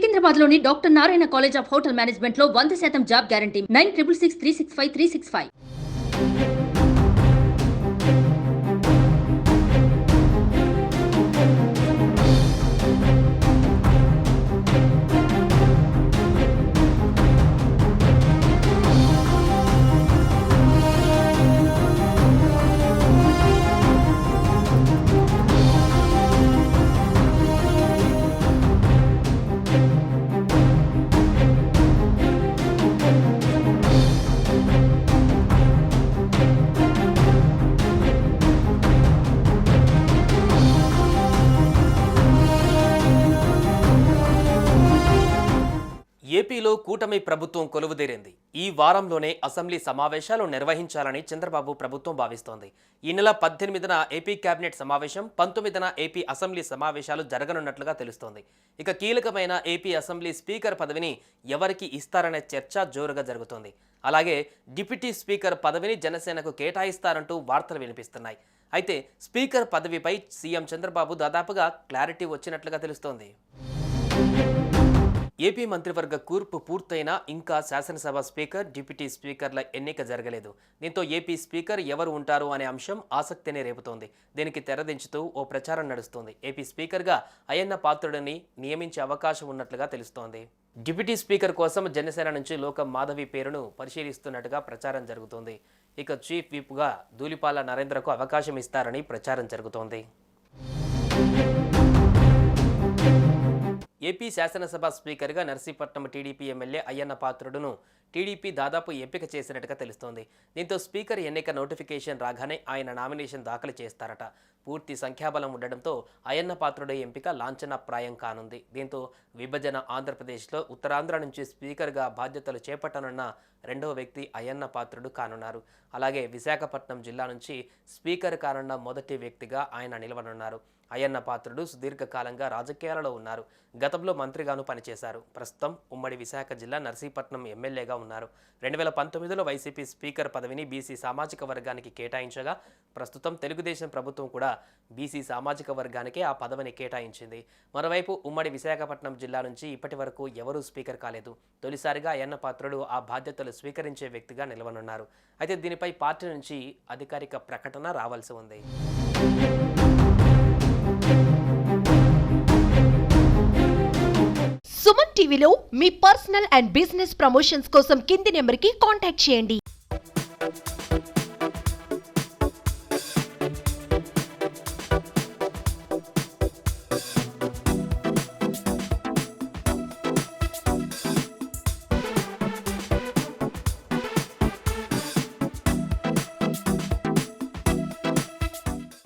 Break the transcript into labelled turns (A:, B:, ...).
A: సికింద్రాబాద్లోని doctor Narayana college of hotel మేనేజ్మెంట్లో 100% job guarantee 966365
B: ఏపీలో కూటమి ప్రభుత్వం కొలువుదీరింది. ఈ వారంలోనే అసెంబ్లీ సమావేశాలు నిర్వహించాలని చంద్రబాబు ప్రభుత్వం భావిస్తోంది. ఈ నెల 18న ఏపీ కేబినెట్ సమావేశం, 19న ఏపీ అసెంబ్లీ సమావేశాలు జరగనున్నట్లుగా తెలుస్తోంది. ఇక కీలకమైన ఏపీ అసెంబ్లీ స్పీకర్ పదవిని ఎవరికి ఇస్తారనే చర్చ జోరుగా జరుగుతోంది. అలాగే డిప్యూటీ స్పీకర్ పదవిని జనసేనకు కేటాయిస్తారంటూ వార్తలు వినిపిస్తున్నాయి. అయితే స్పీకర్ పదవిపై సీఎం చంద్రబాబు దాదాపుగా క్లారిటీ వచ్చినట్లుగా తెలుస్తోంది. ఏపీ మంత్రివర్గ కూర్పు పూర్తయినా ఇంకా శాసనసభ స్పీకర్, డిప్యూటీ స్పీకర్ల ఎన్నిక జరగలేదు. దీంతో ఏపీ స్పీకర్ ఎవరు ఉంటారు అనే అంశం ఆసక్తిని రేపుతోంది. దీనికి తెరదించుతూ ఓ ప్రచారం నడుస్తోంది. ఏపీ స్పీకర్గా అయ్యన్న పాత్రుడిని నియమించే అవకాశం ఉన్నట్లుగా తెలుస్తోంది. డిప్యూటీ స్పీకర్ కోసం జనసేన నుంచి లోకం మాధవి పేరును పరిశీలిస్తున్నట్టుగా ప్రచారం జరుగుతోంది. ఇక చీఫ్ విప్గా ధూళిపాల నరేంద్రకు అవకాశం ఇస్తారని ప్రచారం జరుగుతోంది. ఏపీ శాసనసభ స్పీకర్గా నర్సీపట్నం టీడీపీ ఎమ్మెల్యే అయ్యన్న పాత్రుడును టీడీపీ దాదాపు ఎంపిక చేసినట్టుగా తెలుస్తోంది. దీంతో స్పీకర్ ఎన్నిక నోటిఫికేషన్ రాగానే ఆయన నామినేషన్ దాఖలు చేస్తారట. పూర్తి సంఖ్యాబలం ఉండడంతో అయ్యన్న పాత్రుడి ఎంపిక లాంఛనప్రాయం కానుంది. దీంతో విభజన ఆంధ్రప్రదేశ్లో ఉత్తరాంధ్ర నుంచి స్పీకర్గా బాధ్యతలు చేపట్టనున్న రెండవ వ్యక్తి అయ్యన్న పాత్రుడు కానున్నారు. అలాగే విశాఖపట్నం జిల్లా నుంచి స్పీకర్ కానున్న మొదటి వ్యక్తిగా ఆయన నిలవనున్నారు. అయ్యన్న పాత్రుడు సుదీర్ఘకాలంగా రాజకీయాలలో ఉన్నారు. గతంలో మంత్రిగాను పనిచేశారు. ప్రస్తుతం ఉమ్మడి విశాఖ జిల్లా నర్సీపట్నం ఎమ్మెల్యేగా ఉన్నారు. 2019లో వైసీపీ స్పీకర్ పదవిని బీసీ సామాజిక వర్గానికి కేటాయించగా ప్రస్తుతం తెలుగుదేశం ప్రభుత్వం కూడా బీసీ సామాజిక వర్గానికే ఆ పదవిని కేటాయించింది. మరోవైపు ఉమ్మడి విశాఖపట్నం జిల్లా నుంచి ఇప్పటి వరకు ఎవరూ స్పీకర్ కాలేదు. తొలిసారిగా అయ్యన్న పాత్రుడు ఆ బాధ్యతలు స్వీకరించే వ్యక్తిగా నిలవనున్నారు. అయితే దీనిపై పార్టీ నుంచి అధికారిక ప్రకటన రావాల్సి ఉంది.
C: సుమన్ టీవీలో మీ పర్సనల్ అండ్ బిజినెస్ ప్రమోషన్స్ కోసం కింది నెంబర్కి కాంటాక్ట్ చేయండి.